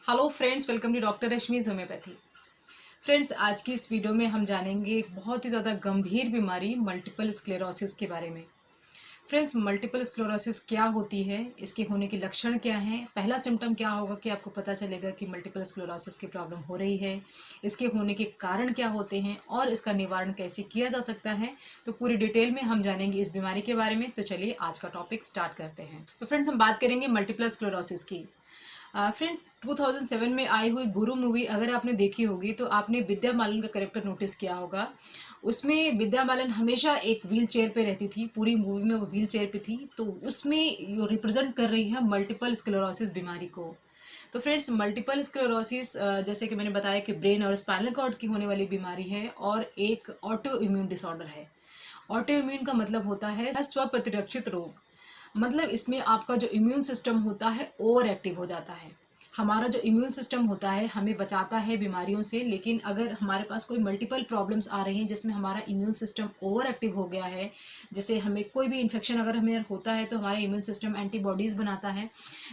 Hello friends, welcome to doctor Rashmi homeopathy. Friends, आज की इस वीडियो में हम जानेंगे एक बहुत ही ज़्यादा गंभीर बीमारी मल्टीपल स्क्लेरोसिस के बारे में। फ्रेंड्स, मल्टीपल स्क्लेरोसिस क्या होती है, इसके होने के लक्षण क्या हैं। पहला सिम्टम क्या होगा कि आपको पता चलेगा कि मल्टीपल स्क्लेरोसिस की प्रॉब्लम हो रही है, इसके होने के कारण क्या होते हैं और इसका निवारण कैसे किया जा सकता है। तो पूरी डिटेल में हम जानेंगे इस बीमारी के बारे में। तो चलिए आज का टॉपिक स्टार्ट करते हैं। तो फ्रेंड्स, हम बात करेंगे मल्टीपल स्क्लेरोसिस की। फ्रेंड्स, 2007 में आई हुई गुरु मूवी अगर आपने देखी होगी तो आपने विद्या बालन का कैरेक्टर नोटिस किया होगा। उसमें विद्या बालन हमेशा एक व्हील चेयर पे रहती थी, पूरी मूवी में वो व्हील चेयर पे थी। तो उसमें जो रिप्रेजेंट कर रही है मल्टीपल स्क्लेरोसिस बीमारी को। तो फ्रेंड्स, मल्टीपल स्क्लेरोसिस जैसे कि मैंने बताया कि ब्रेन और स्पाइनल कॉर्ड की होने वाली बीमारी है और एक ऑटो इम्यून डिसऑर्डर है। ऑटो इम्यून का मतलब होता है स्वप्रतिरक्षित रोग। मतलब इसमें आपका जो इम्यून सिस्टम होता है ओवर एक्टिव हो जाता है। हमारा जो इम्यून सिस्टम होता है हमें बचाता है बीमारियों से, लेकिन अगर हमारे पास कोई मल्टीपल प्रॉब्लम्स आ रही हैं जिसमें हमारा इम्यून सिस्टम ओवर एक्टिव हो गया है, जैसे हमें कोई भी इन्फेक्शन अगर हमें होता है तो हमारा इम्यून सिस्टम एंटीबॉडीज़ बनाता है।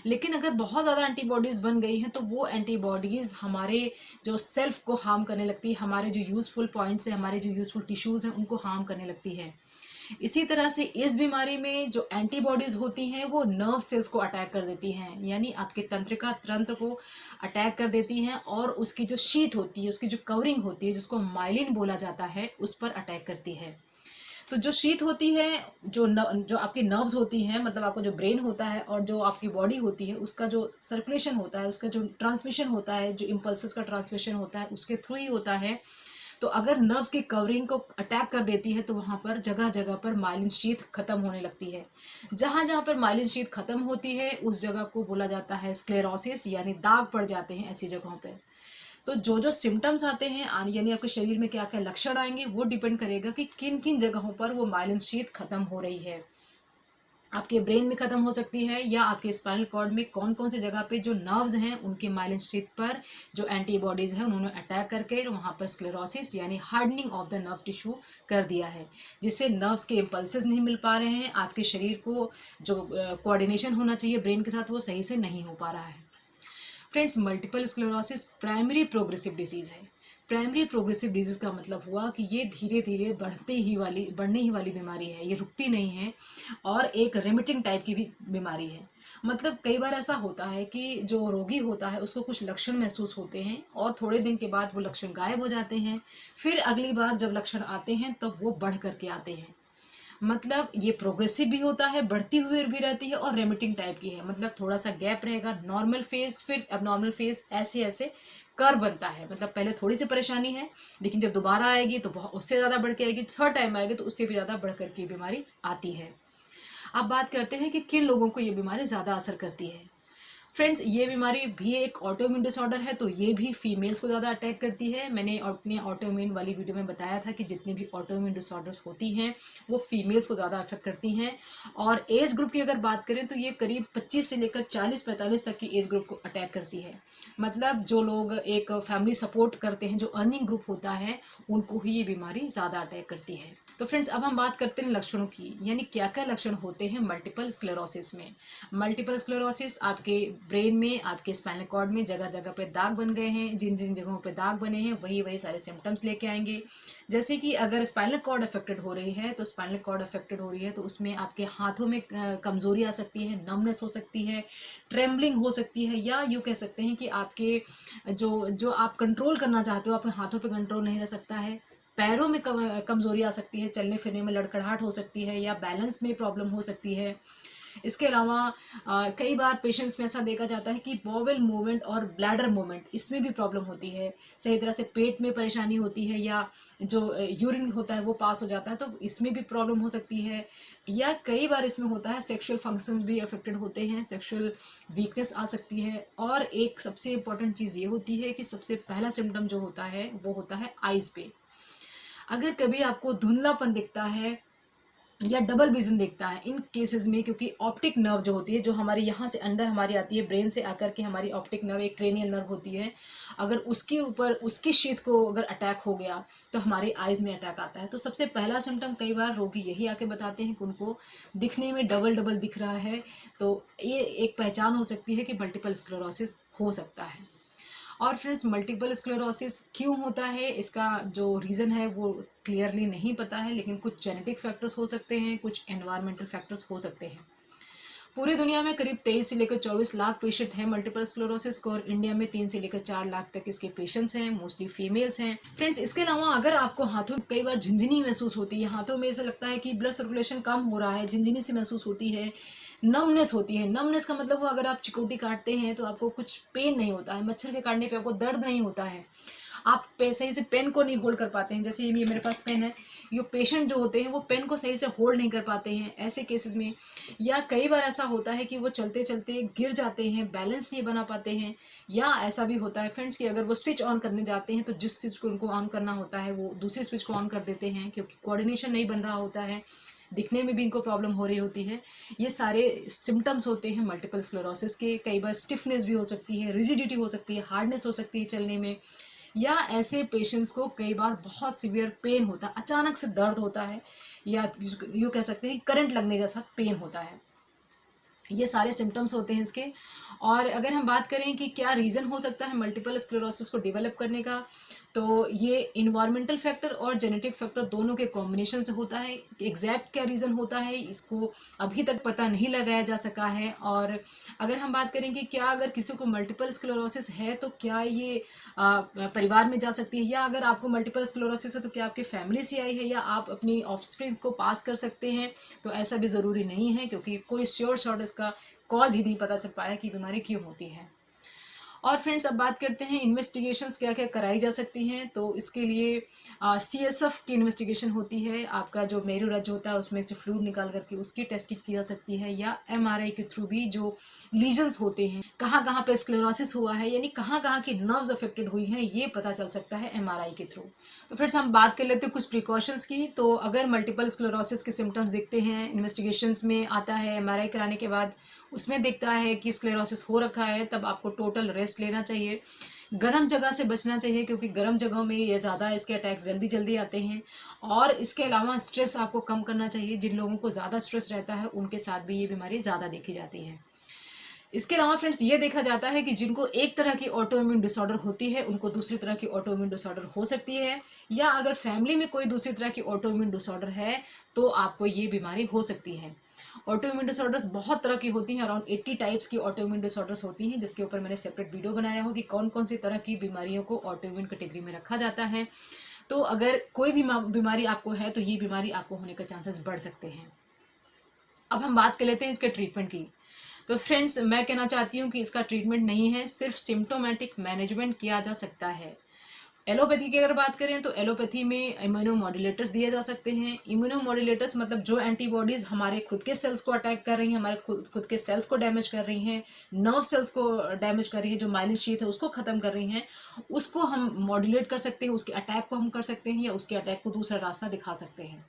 लेकिन अगर बहुत ज़्यादा एंटीबॉडीज़ बन गई हैं तो वो एंटीबॉडीज़ हमारे जो सेल्फ को हार्म करने लगती है, हमारे जो यूज़फुल पॉइंट्स हैं, हमारे जो यूज़फुल टिश्यूज़ हैं उनको हार्म करने लगती है। इसी तरह से इस बीमारी में जो एंटीबॉडीज होती हैं वो नर्व सेल्स को अटैक कर देती हैं, यानी आपके तंत्रिका तंत्र को अटैक कर देती हैं और उसकी जो शीथ होती है, उसकी जो कवरिंग होती है जिसको माइलिन बोला जाता है, उस पर अटैक करती है। तो जो शीथ होती है, जो आपकी नर्व्स होती हैं, मतलब आपका जो ब्रेन होता है और जो आपकी बॉडी होती है, उसका जो सर्कुलेशन होता है, उसका जो ट्रांसमिशन होता है, जो इम्पल्सेस का ट्रांसमिशन होता है उसके थ्रू ही होता है। तो अगर नर्व्स की कवरिंग को अटैक कर देती है तो वहाँ पर जगह जगह पर माइलिन शीथ खत्म होने लगती है। जहाँ जहाँ पर माइलिन शीथ खत्म होती है उस जगह को बोला जाता है स्क्लेरोसिस, यानी दाग पड़ जाते हैं ऐसी जगहों पर। तो जो जो सिम्टम्स आते हैं यानी आपके शरीर में क्या क्या लक्षण आएंगे वो डिपेंड करेगा कि किन किन जगहों पर वो माइलिन शीथ खत्म हो रही है। आपके ब्रेन में खत्म हो सकती है या आपके स्पाइनल कॉर्ड में कौन कौन सी जगह पे जो नर्व्स हैं उनके माइलिन शीथ पर जो एंटीबॉडीज हैं उन्होंने अटैक करके वहाँ पर स्क्लेरोसिस यानी hardening of the nerve tissue कर दिया है, जिससे नर्व्स के इम्पल्सेस नहीं मिल पा रहे हैं। आपके शरीर को जो कोऑर्डिनेशन होना चाहिए ब्रेन के साथ वो सही से नहीं हो पा रहा है। Friends, multiple sclerosis primary progressive disease है। प्राइमरी प्रोग्रेसिव डिजीज़ का मतलब हुआ कि ये धीरे धीरे बढ़ने ही वाली बीमारी है, ये रुकती नहीं है और एक रेमिटिंग टाइप की भी बीमारी है। मतलब कई बार ऐसा होता है कि जो रोगी होता है उसको कुछ लक्षण महसूस होते हैं और थोड़े दिन के बाद वो लक्षण गायब हो जाते हैं। फिर अगली बार जब लक्षण आते हैं तब वो बढ़ करके आते हैं। मतलब ये प्रोग्रेसिव भी होता है, बढ़ती हुई भी रहती है और रेमिटिंग टाइप की है। मतलब थोड़ा सा गैप रहेगा, नॉर्मल फेज फिर एबनॉर्मल फेज, ऐसे ऐसे कर बनता है। मतलब पहले थोड़ी सी परेशानी है लेकिन जब दोबारा आएगी तो बहुत उससे ज़्यादा बढ़ के आएगी, थर्ड टाइम आएगी तो उससे भी ज़्यादा बढ़ करके बीमारी आती है। अब बात करते हैं कि किन लोगों को ये बीमारी ज़्यादा असर करती है। फ्रेंड्स, ये बीमारी भी एक ऑटोइम्यून डिसऑर्डर है, तो ये भी फीमेल्स को ज़्यादा अटैक करती है। मैंने अपने ऑटोइम्यून वाली वीडियो में बताया था कि जितनी भी ऑटोइम्यून डिसऑर्डर्स होती हैं वो फीमेल्स को ज़्यादा अफेक्ट करती हैं। और एज ग्रुप की अगर बात करें तो ये करीब 25 से लेकर 40-45 तक की एज ग्रुप को अटैक करती है। मतलब जो लोग एक फैमिली सपोर्ट करते हैं, जो अर्निंग ग्रुप होता है, उनको ही ये बीमारी ज़्यादा अटैक करती है। तो फ्रेंड्स, अब हम बात करते हैं लक्षणों की, यानी क्या क्या लक्षण होते हैं मल्टीपल स्क्लेरोसिस में। मल्टीपल स्क्लेरोसिस आपके ब्रेन में, आपके स्पाइनल कॉर्ड में जगह जगह पे दाग बन गए हैं। जिन जिन जगहों पे दाग बने हैं वही वही सारे सिम्टम्स लेके आएंगे। जैसे कि अगर स्पाइनल कॉर्ड अफेक्टेड हो रही है तो स्पाइनल कॉर्ड अफेक्टेड हो रही है तो उसमें आपके हाथों में कमजोरी आ सकती है, नमनेस हो सकती है, ट्रेम्बलिंग हो सकती है, या यूँ कह सकते हैं कि आपके जो जो आप कंट्रोल करना चाहते हो अपने हाथों पर कंट्रोल नहीं रह सकता है। पैरों में कमजोरी आ सकती है, चलने फिरने में लड़खड़ाहट हो सकती है या बैलेंस में प्रॉब्लम हो सकती है। इसके अलावा कई बार पेशेंट्स में ऐसा देखा जाता है कि बॉवेल मूवमेंट और ब्लैडर मूवमेंट, इसमें भी प्रॉब्लम होती है। सही तरह से पेट में परेशानी होती है या जो यूरिन होता है वो पास हो जाता है तो इसमें भी प्रॉब्लम हो सकती है। या कई बार इसमें होता है सेक्सुअल फंक्शंस भी अफेक्टेड होते हैं, सेक्सुअल वीकनेस आ सकती है। और एक सबसे इम्पॉर्टेंट चीज़ ये होती है कि सबसे पहला सिम्टम जो होता है वो होता है आइज़ पे। अगर कभी आपको धुंधलापन दिखता है या डबल विजन दिखता है इन केसेस में, क्योंकि ऑप्टिक नर्व जो होती है, जो हमारे यहाँ से अंदर हमारी आती है ब्रेन से आकर के, हमारी ऑप्टिक नर्व एक क्रेनियल नर्व होती है, अगर उसके ऊपर उसकी शीथ को अगर अटैक हो गया तो हमारे आइज में अटैक आता है। तो सबसे पहला सिम्टम कई बार रोगी यही आके बताते हैं कि उनको दिखने में डबल डबल दिख रहा है। तो ये एक पहचान हो सकती है कि मल्टीपल स्क्लेरोसिस हो सकता है। और फ्रेंड्स मल्टीपल स्क्लेरोसिस क्यों होता है, इसका जो रीज़न है वो क्लियरली नहीं पता है, लेकिन कुछ जेनेटिक फैक्टर्स हो सकते हैं, कुछ एनवायरमेंटल फैक्टर्स हो सकते हैं। पूरी दुनिया में करीब 23 से लेकर 24 लाख पेशेंट हैं मल्टीपल स्क्लेरोसिस को, और इंडिया में 3 से लेकर 4 लाख तक इसके पेशेंट्स हैं, मोस्टली फीमेल्स हैं। फ्रेंड्स, इसके अलावा अगर आपको हाथों में कई बार झिंझिनी महसूस होती है, हाथों में ऐसा लगता है कि ब्लड सर्कुलेशन कम हो रहा है, झिंझिनी सी महसूस होती है, नमनेस होती है। नमनेस का मतलब वो अगर आप चिकोटी काटते हैं तो आपको कुछ पेन नहीं होता है, मच्छर के काटने पे आपको दर्द नहीं होता है, आप सही से पेन को नहीं होल्ड कर पाते हैं। जैसे ये मेरे पास पेन है, ये पेशेंट जो होते हैं वो पेन को सही से होल्ड नहीं कर पाते हैं ऐसे केसेस में, या कई बार ऐसा होता है कि वो चलते चलते गिर जाते हैं, बैलेंस नहीं बना पाते हैं, या ऐसा भी होता है फ्रेंड्स कि अगर वो स्विच ऑन करने जाते हैं तो जिस स्विच को उनको ऑन करना होता है वो दूसरे स्विच को ऑन कर देते हैं, क्योंकि कोऑर्डिनेशन नहीं बन रहा होता है, दिखने में भी इनको प्रॉब्लम हो रही होती है। ये सारे सिम्टम्स होते हैं मल्टीपल स्क्लेरोसिस के। कई बार स्टिफनेस भी हो सकती है, रिजिडिटी हो सकती है, हार्डनेस हो सकती है चलने में, या ऐसे पेशेंट्स को कई बार बहुत सीवियर पेन होता है, अचानक से दर्द होता है, या यूँ कह सकते हैं करंट लगने जैसा पेन होता है। ये सारे सिम्टम्स होते हैं इसके। और अगर हम बात करें कि क्या रीज़न हो सकता है मल्टीपल स्क्लेरोसिस को डेवलप करने का, तो ये इन्वायरमेंटल फैक्टर और जेनेटिक फैक्टर दोनों के कॉम्बिनेशन से होता है। एग्जैक्ट क्या रीज़न होता है इसको अभी तक पता नहीं लगाया जा सका है। और अगर हम बात करें कि क्या अगर किसी को मल्टीपल स्क्लेरोसिस है तो क्या ये परिवार में जा सकती है, या अगर आपको मल्टीपल स्क्लेरोसिस है तो क्या आपके फैमिली से आई है, या आप अपनी ऑफस्प्रिंग को पास कर सकते हैं, तो ऐसा भी ज़रूरी नहीं है, क्योंकि कोई श्योर शॉर्ट इसका कॉज ही नहीं पता चल पाया कि बीमारी क्यों होती है। और फ्रेंड्स, अब बात करते हैं इन्वेस्टिगेशंस क्या क्या कराई जा सकती हैं। तो इसके लिए CSF की इन्वेस्टिगेशन होती है, आपका जो मेरू रज्जु होता है उसमें से फ्लूइड निकाल करके उसकी टेस्टिंग की जा सकती है, या MRI के थ्रू भी जो लीजन्स होते हैं, कहाँ कहाँ पे स्क्लेरोसिस हुआ है, यानी कहाँ कहाँ की नर्व्स अफेक्टेड हुई हैं, ये पता चल सकता है MRI के थ्रू। तो फ्रेंड्स, हम बात कर लेते हैं कुछ प्रिकॉशंस की। तो अगर मल्टीपल स्क्लेरोसिस के सिम्टम्स दिखते हैं, इन्वेस्टिगेशंस में आता है, MRI कराने के बाद उसमें दिखता है कि स्क्लेरोसिस हो रखा है, तब आपको टोटल रेस्ट लेना चाहिए, गर्म जगह से बचना चाहिए, क्योंकि गर्म जगहों में ये ज़्यादा इसके अटैक्स जल्दी जल्दी आते हैं। और इसके अलावा स्ट्रेस आपको कम करना चाहिए, जिन लोगों को ज़्यादा स्ट्रेस रहता है उनके साथ भी ये बीमारी ज़्यादा देखी जाती है। इसके अलावा फ्रेंड्स, ये देखा जाता है कि जिनको एक तरह की ऑटोइम्यून डिसऑर्डर होती है उनको दूसरी तरह की ऑटोइम्यून डिसऑर्डर हो सकती है, या अगर फैमिली में कोई दूसरी तरह की ऑटोइम्यून डिसऑर्डर है तो आपको ये बीमारी हो सकती है। ऑटोइम्यून डिसऑर्डर्स बहुत तरह की होती हैं, अराउंड 80 टाइप्स की ऑटोइम्यून डिसऑर्डर्स होती हैं, जिसके ऊपर मैंने सेपरेट वीडियो बनाया हो कि कौन कौन सी तरह की बीमारियों को ऑटोइम्यून कैटेगरी में रखा जाता है। तो अगर कोई भी बीमारी आपको है तो ये बीमारी आपको होने का चांसेस बढ़ सकते हैं। अब हम बात कर लेते हैं इसके ट्रीटमेंट की। तो फ्रेंड्स, मैं कहना चाहती हूँ कि इसका ट्रीटमेंट नहीं है, सिर्फ सिम्टोमेटिक मैनेजमेंट किया जा सकता है। एलोपैथी की अगर बात करें तो एलोपैथी में इम्यूनोमॉड्यूलेटर्स दिए जा सकते हैं। इम्यूनोमॉड्यूलेटर्स मतलब जो एंटीबॉडीज़ हमारे खुद के सेल्स को अटैक कर रही हैं, हमारे खुद के सेल्स को डैमेज कर रही हैं, नर्व सेल्स को डैमेज कर रही है, जो माइलिन शीथ है उसको ख़त्म कर रही हैं, उसको हम मॉड्यूलेट कर सकते हैं, उसके अटैक को हम कर सकते हैं, या उसके अटैक को दूसरा रास्ता दिखा सकते हैं।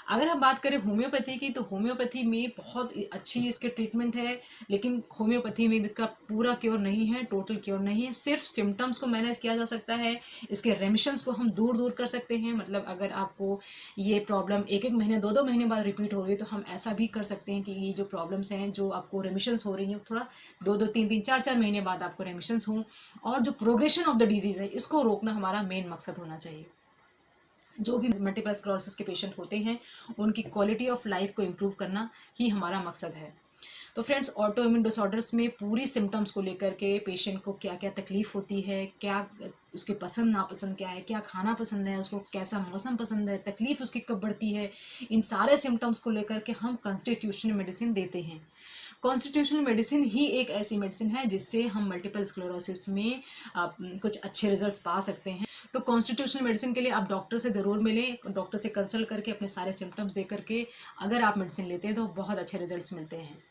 अगर हम बात करें होम्योपैथी की, तो होम्योपैथी में बहुत अच्छी इसके ट्रीटमेंट है, लेकिन होम्योपैथी में भी इसका पूरा क्योर नहीं है, टोटल क्योर नहीं है। सिर्फ सिम्टम्स को मैनेज किया जा सकता है, इसके रेमिशंस को हम दूर दूर कर सकते हैं। मतलब अगर आपको ये प्रॉब्लम एक एक महीने 2-2 महीने बाद रिपीट हो रही है तो हम ऐसा भी कर सकते हैं कि ये जो प्रॉब्लम्स हैं, जो आपको रेमिशंस हो रही हैं, थोड़ा 2-2, 3-3, 4-4 महीने बाद आपको रेमिशंस हों, और जो प्रोग्रेशन ऑफ द डिजीज़ है इसको रोकना हमारा मेन मकसद होना चाहिए। जो भी मल्टीपल स्क्लेरोसिस के पेशेंट होते हैं उनकी क्वालिटी ऑफ लाइफ को इम्प्रूव करना ही हमारा मकसद है। तो फ्रेंड्स, ऑटो इम्यून डिसऑर्डर्स में पूरी सिम्टम्स को लेकर के पेशेंट को क्या क्या तकलीफ होती है, क्या उसके पसंद नापसंद क्या है, क्या खाना पसंद है, उसको कैसा मौसम पसंद है, तकलीफ उसकी कब बढ़ती है, इन सारे सिम्टम्स को लेकर के हम कॉन्स्टिट्यूशनल मेडिसिन देते हैं। कॉन्स्टिट्यूशनल मेडिसिन ही एक ऐसी मेडिसिन है जिससे हम मल्टीपल स्क्लेरोसिस में कुछ अच्छे रिजल्ट्स पा सकते हैं। तो कॉन्स्टिट्यूशनल मेडिसिन के लिए आप डॉक्टर से ज़रूर मिलें, डॉक्टर से कंसल्ट करके अपने सारे सिम्टम्स दे करके अगर आप मेडिसिन लेते हैं तो बहुत अच्छे रिजल्ट्स मिलते हैं।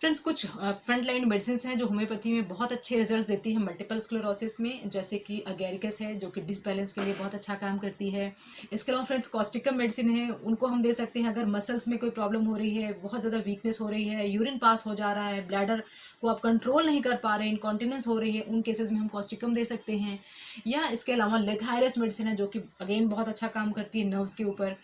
फ्रेंड्स, कुछ फ्रंट लाइन मेडिसिन हैं जो होम्योपैथी में बहुत अच्छे रिजल्ट्स देती है मल्टीपल स्क्लेरोसिस में, जैसे कि अगेरिकस है जो कि डिसबैलेंस के लिए बहुत अच्छा काम करती है। इसके अलावा फ्रेंड्स, कॉस्टिकम मेडिसिन है, उनको हम दे सकते हैं अगर मसल्स में कोई प्रॉब्लम हो रही है, बहुत ज़्यादा वीकनेस हो रही है, यूरिन पास हो जा रहा है, ब्लैडर को आप कंट्रोल नहीं कर पा रहे हैं, इनकॉन्टिनेंस हो रही है, उन केसेस में हम कॉस्टिकम दे सकते हैं। या इसके अलावा लेथायरस मेडिसिन है जो कि अगेन बहुत अच्छा काम करती है नर्व्स के ऊपर।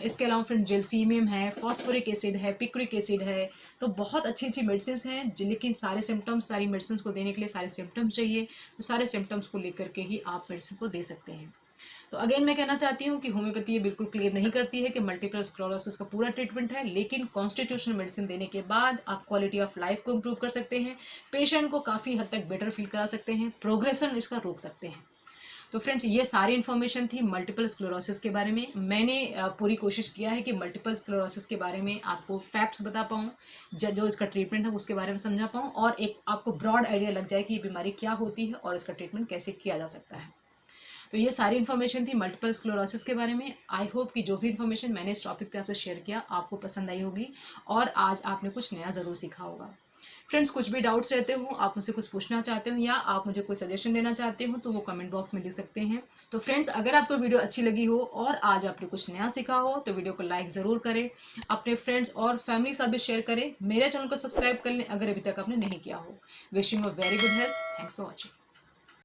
इसके अलावा फ्रेंड्स, जेलसीमियम है, फॉस्फोरिक एसिड है, पिक्रिक एसिड है, तो बहुत अच्छी अच्छी अच्छी मेडिसिन हैं, लेकिन सारे सिम्टम्स, सारी मेडिसिन को देने के लिए सारे सिम्टम्स चाहिए, तो सारे सिम्टम्स को लेकर के ही आप मेडिसिन को दे सकते हैं। तो अगेन मैं कहना चाहती हूँ कि होम्योपैथी ये बिल्कुल क्लेम नहीं करती है कि मल्टीपल स्क्लेरोसिस का पूरा ट्रीटमेंट है, लेकिन कॉन्स्टिट्यूशनल मेडिसिन देने के बाद आप क्वालिटी ऑफ लाइफ को इम्प्रूव कर सकते हैं, पेशेंट को काफ़ी हद तक बेटर फील करा सकते हैं, प्रोग्रेशन इसका रोक सकते हैं। तो फ्रेंड्स, ये सारी इन्फॉर्मेशन थी मल्टीपल स्क्लेरोसिस के बारे में। मैंने पूरी कोशिश किया है कि मल्टीपल स्क्लेरोसिस के बारे में आपको फैक्ट्स बता पाऊँ, जो इसका ट्रीटमेंट है उसके बारे में समझा पाऊँ, और एक आपको ब्रॉड आइडिया लग जाए कि ये बीमारी क्या होती है और इसका ट्रीटमेंट कैसे किया जा सकता है। तो ये सारी इन्फॉर्मेशन थी मल्टीपल स्क्लेरोसिस के बारे में। आई होप कि जो भी इन्फॉर्मेशन मैंने इस टॉपिक पे आपसे शेयर किया आपको पसंद आई होगी और आज आपने कुछ नया ज़रूर सीखा होगा। फ्रेंड्स, कुछ भी डाउट्स रहते हो, आप मुझसे कुछ पूछना चाहते हो या आप मुझे कोई सजेशन देना चाहते हो तो वो कमेंट बॉक्स में लिख सकते हैं। तो फ्रेंड्स, अगर आपको वीडियो अच्छी लगी हो और आज आपने कुछ नया सीखा हो तो वीडियो को लाइक ज़रूर करें, अपने फ्रेंड्स और फैमिली के साथ भी शेयर करें, मेरे चैनल को सब्सक्राइब कर लें अगर अभी तक आपने नहीं किया हो। Wishing you a very good health. Thanks for watching.